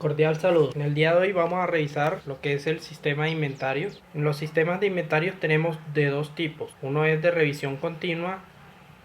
Cordial saludo. En el día de hoy vamos a revisar lo que es el sistema de inventarios. En los sistemas de inventarios tenemos de dos tipos. Uno es de revisión continua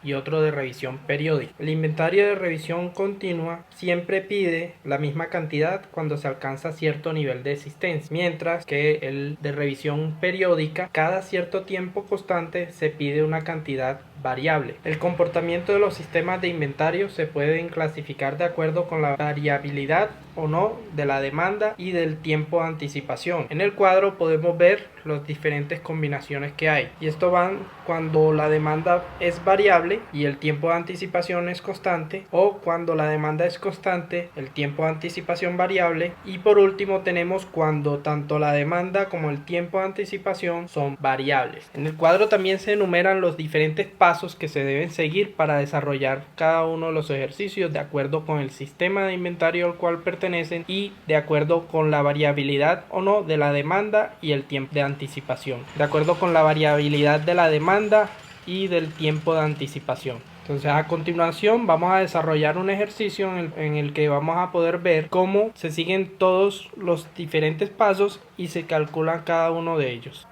y otro de revisión periódica. El inventario de revisión continua siempre pide la misma cantidad cuando se alcanza cierto nivel de existencia, mientras que el de revisión periódica cada cierto tiempo constante se pide una cantidad variable. El comportamiento de los sistemas de inventario se pueden clasificar de acuerdo con la variabilidad o no de la demanda y del tiempo de anticipación. En el cuadro podemos ver las diferentes combinaciones que hay, y esto van cuando la demanda es variable y el tiempo de anticipación es constante, o cuando la demanda es constante, el tiempo de anticipación variable, y por último tenemos cuando tanto la demanda como el tiempo de anticipación son variables. En el cuadro también se enumeran los diferentes pasos que se deben seguir para desarrollar cada uno de los ejercicios de acuerdo con el sistema de inventario al cual pertenecen y de acuerdo con la variabilidad o no de la demanda y el tiempo de anticipación. De acuerdo con la variabilidad de la demanda y del tiempo de anticipación. Entonces, a continuación vamos a desarrollar un ejercicio en el que vamos a poder ver cómo se siguen todos los diferentes pasos y se calcula cada uno de ellos.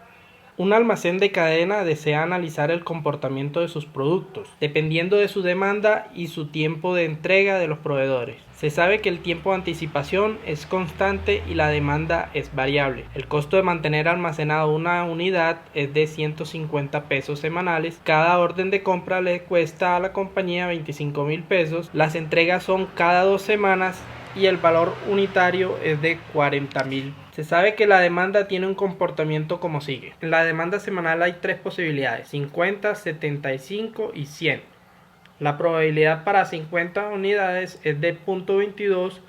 Un almacén de cadena desea analizar el comportamiento de sus productos, dependiendo de su demanda y su tiempo de entrega de los proveedores. Se sabe que el tiempo de anticipación es constante y la demanda es variable. El costo de mantener almacenado una unidad es de 150 pesos semanales. Cada orden de compra le cuesta a la compañía 25.000 pesos. Las entregas son cada 2 semanas y el valor unitario es de 40.000. Se sabe que la demanda tiene un comportamiento como sigue. En la demanda semanal hay tres posibilidades: 50, 75 y 100. La probabilidad para 50 unidades es de 0.22,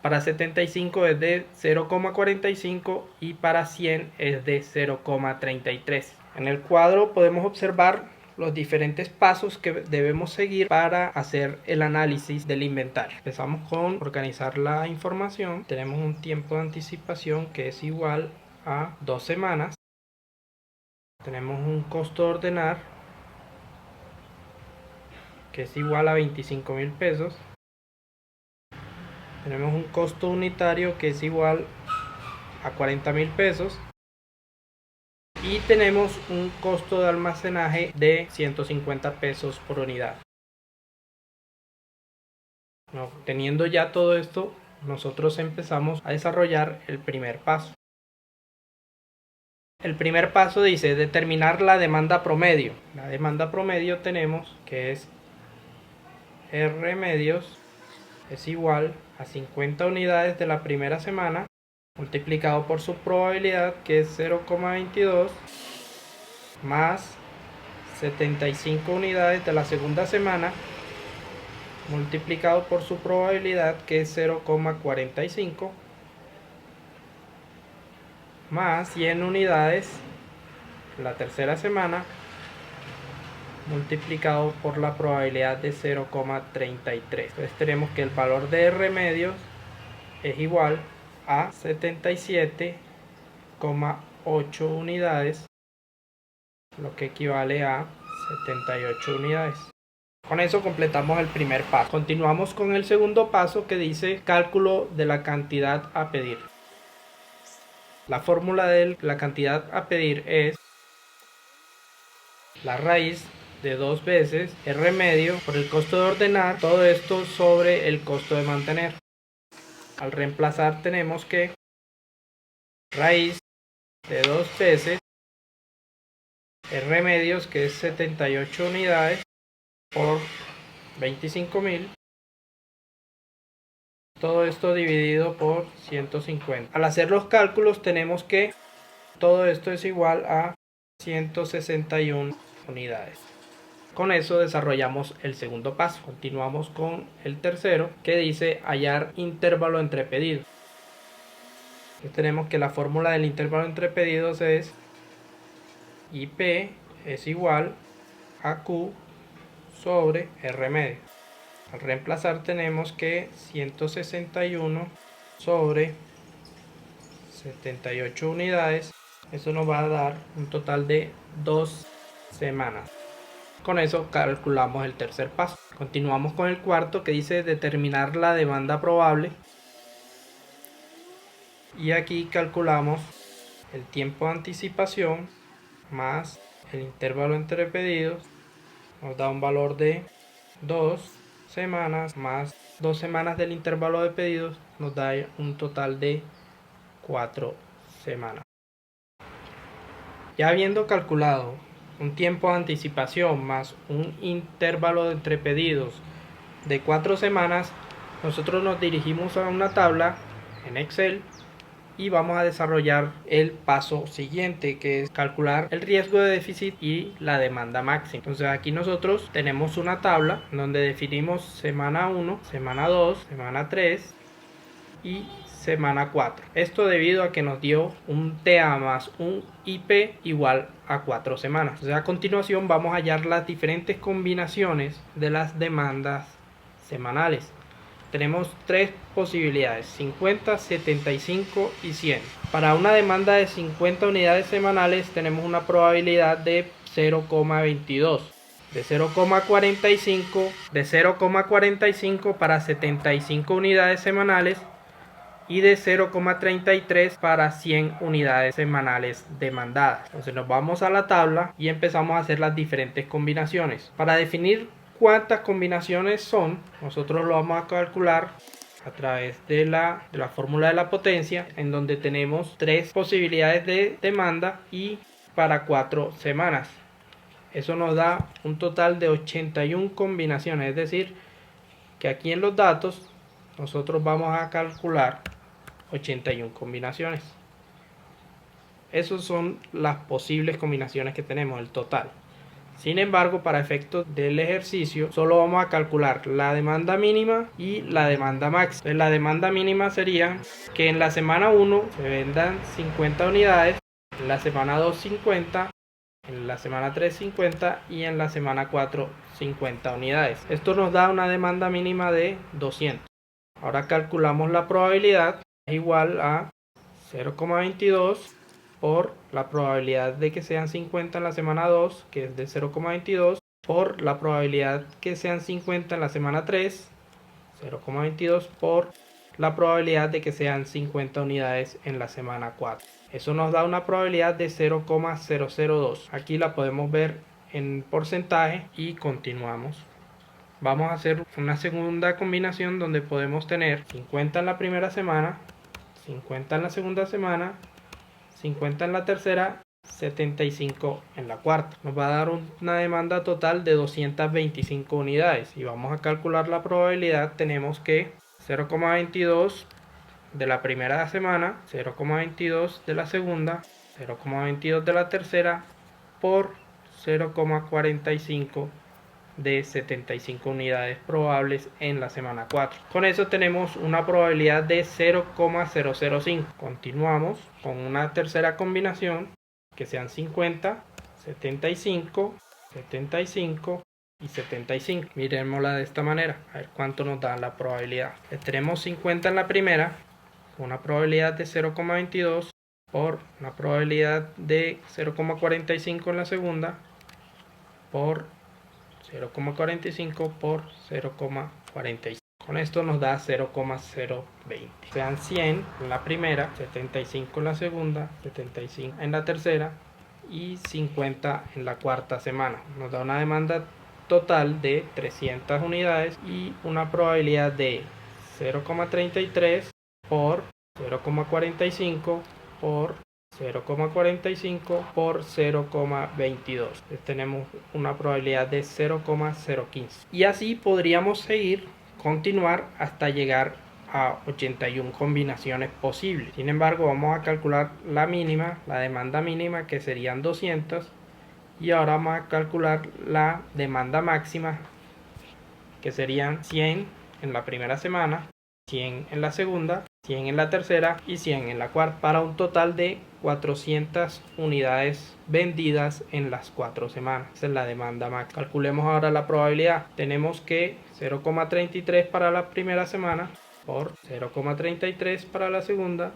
para 75 es de 0,45 y para 100 es de 0,33. En el cuadro podemos observar los diferentes pasos que debemos seguir para hacer el análisis del inventario. Empezamos con organizar la información. Tenemos un tiempo de anticipación que es igual a 2 semanas. Tenemos un costo de ordenar que es igual a 25.000 pesos. Tenemos un costo unitario que es igual a 40.000 pesos. Y tenemos un costo de almacenaje de 150 pesos por unidad. Teniendo ya todo esto, nosotros empezamos a desarrollar el primer paso. El primer paso dice determinar la demanda promedio. La demanda promedio tenemos que es R medios es igual a 50 unidades de la primera semana multiplicado por su probabilidad, que es 0,22, más 75 unidades de la segunda semana multiplicado por su probabilidad, que es 0,45, más 100 unidades la tercera semana multiplicado por la probabilidad de 0,33. Entonces tenemos que el valor de R medios es igual a 77,8 unidades, lo que equivale a 78 unidades. Con eso completamos el primer paso. Continuamos con el segundo paso, que dice cálculo de la cantidad a pedir. La fórmula de la cantidad a pedir es la raíz de 2 veces R medio por el costo de ordenar, todo esto sobre el costo de mantener. Al reemplazar tenemos que raíz de 2 veces R medios, que es 78 unidades, por 25.000, todo esto dividido por 150. Al hacer los cálculos tenemos que todo esto es igual a 161 unidades. Con eso desarrollamos el segundo paso. Continuamos con el tercero, que dice hallar intervalo entre pedidos. Entonces tenemos que la fórmula del intervalo entre pedidos es IP es igual a Q sobre R medio. Al reemplazar tenemos que 161 sobre 78 unidades. Eso nos va a dar un total de 2 semanas. Con eso calculamos el tercer paso. Continuamos con el cuarto, que dice determinar la demanda probable. Y aquí calculamos el tiempo de anticipación más el intervalo entre pedidos. Nos da un valor de 2 semanas más 2 semanas del intervalo de pedidos. Nos da un total de 4 semanas. Ya habiendo calculado un tiempo de anticipación más un intervalo entre pedidos de 4 semanas, nosotros nos dirigimos a una tabla en Excel y vamos a desarrollar el paso siguiente, que es calcular el riesgo de déficit y la demanda máxima. Entonces aquí nosotros tenemos una tabla donde definimos semana 1, semana 2, semana 3 y semana 4. Esto debido a que nos dio un TA más un IP igual a 4 semanas. Entonces a continuación vamos a hallar las diferentes combinaciones de las demandas semanales. Tenemos tres posibilidades: 50, 75 y 100. Para una demanda de 50 unidades semanales tenemos una probabilidad de 0,22, de 0,45 para 75 unidades semanales y de 0,33 para 100 unidades semanales demandadas. Entonces nos vamos a la tabla y empezamos a hacer las diferentes combinaciones. Para definir cuántas combinaciones son, nosotros lo vamos a calcular a través de la fórmula de la potencia, en donde tenemos tres posibilidades de demanda y para 4 semanas. Eso nos da un total de 81 combinaciones, es decir, que aquí en los datos nosotros vamos a calcular 81 combinaciones. Esas son las posibles combinaciones que tenemos, el total. Sin embargo, para efectos del ejercicio, solo vamos a calcular la demanda mínima y la demanda máxima. Entonces, la demanda mínima sería que en la semana 1 se vendan 50 unidades, en la semana 2 50, en la semana 3 50 y en la semana 4 50 unidades. Esto nos da una demanda mínima de 200. Ahora calculamos la probabilidad, es igual a 0,22 por la probabilidad de que sean 50 en la semana 2, que es de 0,22, por la probabilidad que sean 50 en la semana 3, 0,22 por la probabilidad de que sean 50 unidades en la semana 4. Eso nos da una probabilidad de 0,002. Aquí la podemos ver en porcentaje y continuamos. Vamos a hacer una segunda combinación donde podemos tener 50 en la primera semana, 50 en la segunda semana, 50 en la tercera, 75 en la cuarta. Nos va a dar una demanda total de 225 unidades y vamos a calcular la probabilidad. Tenemos que 0,22 de la primera semana, 0,22 de la segunda, 0,22 de la tercera por 0,45 de 75 unidades probables en la semana 4. Con eso tenemos una probabilidad de 0,005. Continuamos con una tercera combinación, que sean 50, 75, 75 y 75. Miremosla de esta manera, a ver cuánto nos da la probabilidad. Tenemos 50 en la primera, una probabilidad de 0,22 por una probabilidad de 0,45 en la segunda, por 0,45 por 0,45. Con esto nos da 0,020. Sean 100 en la primera, 75 en la segunda, 75 en la tercera y 50 en la cuarta semana. Nos da una demanda total de 300 unidades y una probabilidad de 0,33 por 0,45 por 0,45 por 0,22. Tenemos una probabilidad de 0,015. Y así podríamos continuar hasta llegar a 81 combinaciones posibles. Sin embargo, vamos a calcular la mínima, la demanda mínima, que serían 200. Y ahora vamos a calcular la demanda máxima, que serían 100 en la primera semana, 100 en la segunda, 100 en la tercera y 100 en la cuarta, para un total de 400 unidades vendidas en las 4 semanas. Esa es la demanda máxima. Calculemos ahora la probabilidad. Tenemos que 0,33 para la primera semana, por 0,33 para la segunda,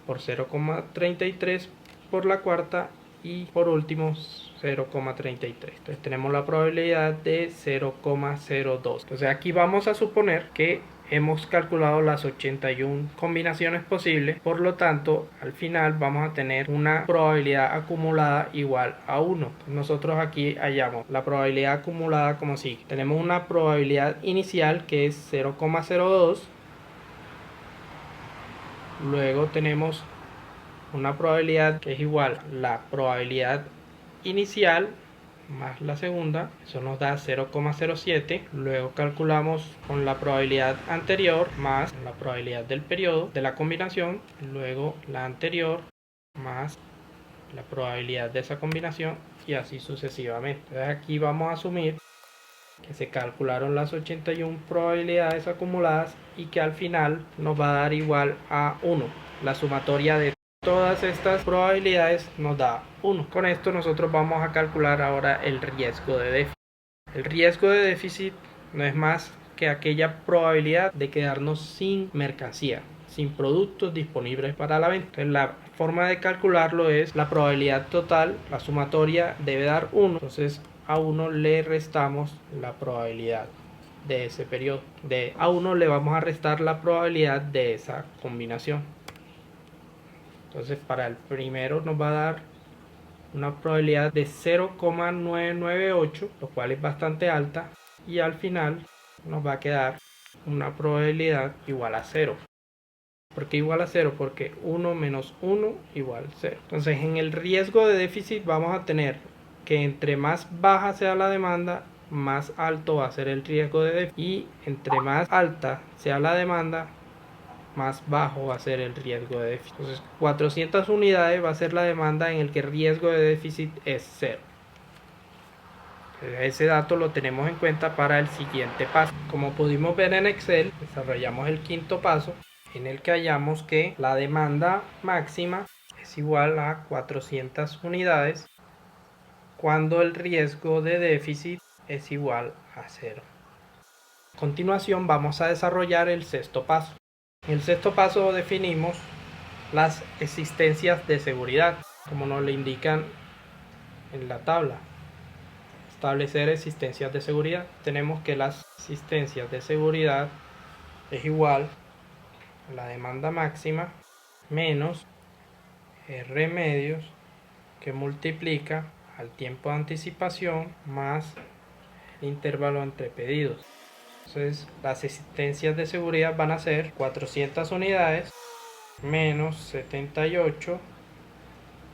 por 0,33 por la cuarta y por último 0,33. Entonces tenemos la probabilidad de 0,02. Entonces aquí vamos a suponer que hemos calculado las 81 combinaciones posibles, por lo tanto al final vamos a tener una probabilidad acumulada igual a 1. Nosotros aquí hallamos la probabilidad acumulada como sigue: tenemos una probabilidad inicial que es 0,02, luego tenemos una probabilidad que es igual a la probabilidad inicial más la segunda, eso nos da 0,07. Luego calculamos con la probabilidad anterior más la probabilidad del periodo de la combinación, luego la anterior más la probabilidad de esa combinación, y así sucesivamente. Entonces aquí vamos a asumir que se calcularon las 81 probabilidades acumuladas y que al final nos va a dar igual a 1. La sumatoria de todas estas probabilidades nos da 1. Con esto nosotros vamos a calcular ahora el riesgo de déficit. El riesgo de déficit no es más que aquella probabilidad de quedarnos sin mercancía, sin productos disponibles para la venta. Entonces, la forma de calcularlo es la probabilidad total, la sumatoria debe dar 1. Entonces a 1 le restamos la probabilidad de ese periodo. A 1 le vamos a restar la probabilidad de esa combinación. Entonces para el primero nos va a dar una probabilidad de 0,998, lo cual es bastante alta, y al final nos va a quedar una probabilidad igual a 0. ¿Por qué igual a 0? Porque 1 menos 1 igual 0. Entonces en el riesgo de déficit vamos a tener que entre más baja sea la demanda, más alto va a ser el riesgo de déficit, y entre más alta sea la demanda, más bajo va a ser el riesgo de déficit. Entonces 400 unidades va a ser la demanda en el que el riesgo de déficit es 0. Ese dato lo tenemos en cuenta para el siguiente paso. Como pudimos ver en Excel, desarrollamos el quinto paso en el que hallamos que la demanda máxima es igual a 400 unidades cuando el riesgo de déficit es igual a 0. A continuación vamos a desarrollar el sexto paso. En el sexto paso definimos las existencias de seguridad, como nos lo indican en la tabla. Establecer existencias de seguridad. Tenemos que las existencias de seguridad es igual a la demanda máxima menos R medios, que multiplica al tiempo de anticipación más el intervalo entre pedidos. Entonces las existencias de seguridad van a ser 400 unidades menos 78,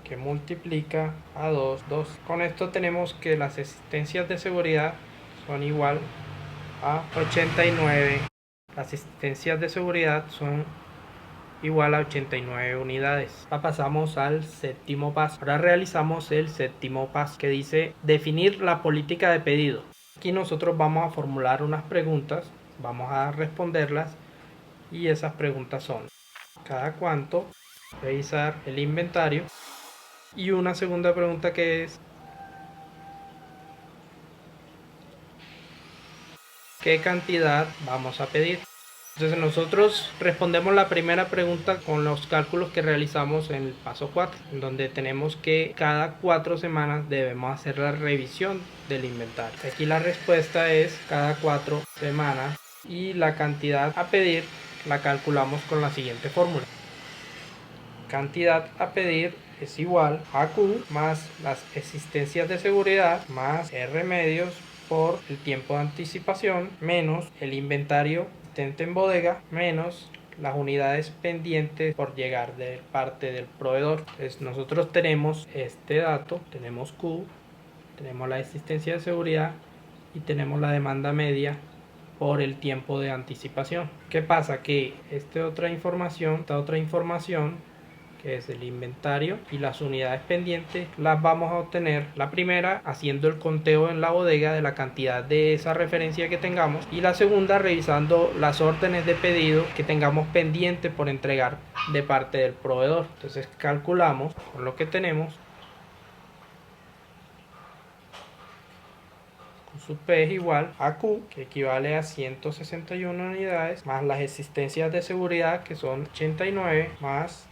que multiplica a 2. Con esto tenemos que las existencias de seguridad son igual a 89. Las existencias de seguridad son igual a 89 unidades. Ahora pasamos al séptimo paso. Ahora realizamos el séptimo paso, que dice definir la política de pedido. Aquí nosotros vamos a formular unas preguntas, vamos a responderlas, y esas preguntas son: ¿cada cuánto revisar el inventario? Y una segunda pregunta que es: ¿qué cantidad vamos a pedir? Entonces nosotros respondemos la primera pregunta con los cálculos que realizamos en el paso 4, en donde tenemos que cada 4 semanas debemos hacer la revisión del inventario. Aquí la respuesta es cada 4 semanas, y la cantidad a pedir la calculamos con la siguiente fórmula: cantidad a pedir es igual a Q más las existencias de seguridad más R medios por el tiempo de anticipación menos el inventario existente en bodega menos las unidades pendientes por llegar de parte del proveedor. Entonces nosotros tenemos este dato, tenemos Q, tenemos la existencia de seguridad y tenemos la demanda media por el tiempo de anticipación. ¿Qué pasa? Que esta otra información que es el inventario y las unidades pendientes, las vamos a obtener, la primera haciendo el conteo en la bodega de la cantidad de esa referencia que tengamos, y la segunda revisando las órdenes de pedido que tengamos pendiente por entregar de parte del proveedor. Entonces calculamos con lo que tenemos. Q sub P es igual a Q, que equivale a 161 unidades, más las existencias de seguridad, que son 89, más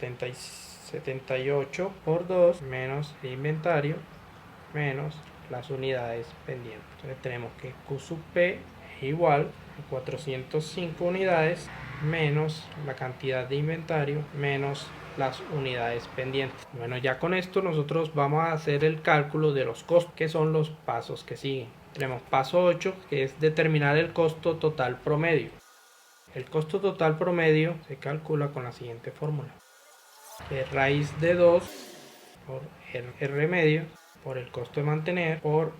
78 por 2 menos el inventario menos las unidades pendientes. Entonces tenemos que Q sub P es igual 405 unidades menos la cantidad de inventario menos las unidades pendientes. Bueno, ya con esto nosotros vamos a hacer el cálculo de los costos, que son los pasos que siguen. Tenemos paso 8, que es determinar el costo total promedio. El costo total promedio se calcula con la siguiente fórmula, que es raíz de 2 por R medio por el costo de mantener por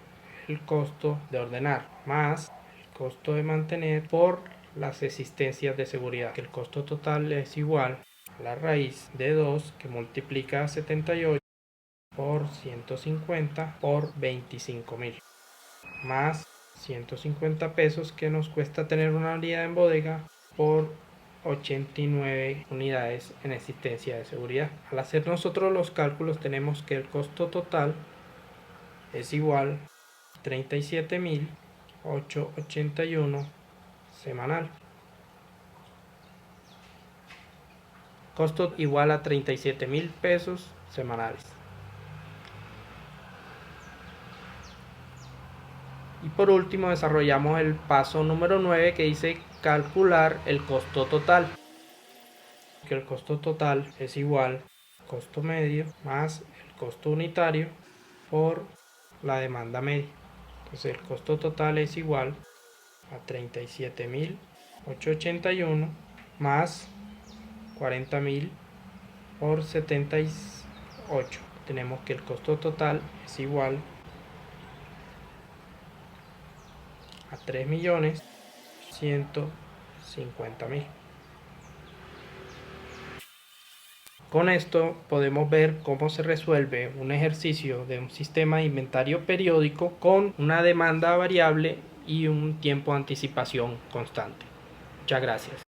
el costo de ordenar más el costo de mantener por las existencias de seguridad, que el costo total es igual a la raíz de 2 que multiplica 78 por 150 por 25.000 más 150 pesos que nos cuesta tener una unidad en bodega por 89 unidades en existencia de seguridad. Al hacer nosotros los cálculos tenemos que el costo total es igual a 37.881 semanal. Costo igual a 37.000 pesos semanales. Y por último desarrollamos el paso número 9, que dice calcular el costo total. Que el costo total es igual al costo medio más el costo unitario por la demanda media. Entonces el costo total es igual a 37.881 más 40.000 por 78. Tenemos que el costo total es igual a 3.150.000. Con esto podemos ver cómo se resuelve un ejercicio de un sistema de inventario periódico con una demanda variable y un tiempo de anticipación constante. Muchas gracias.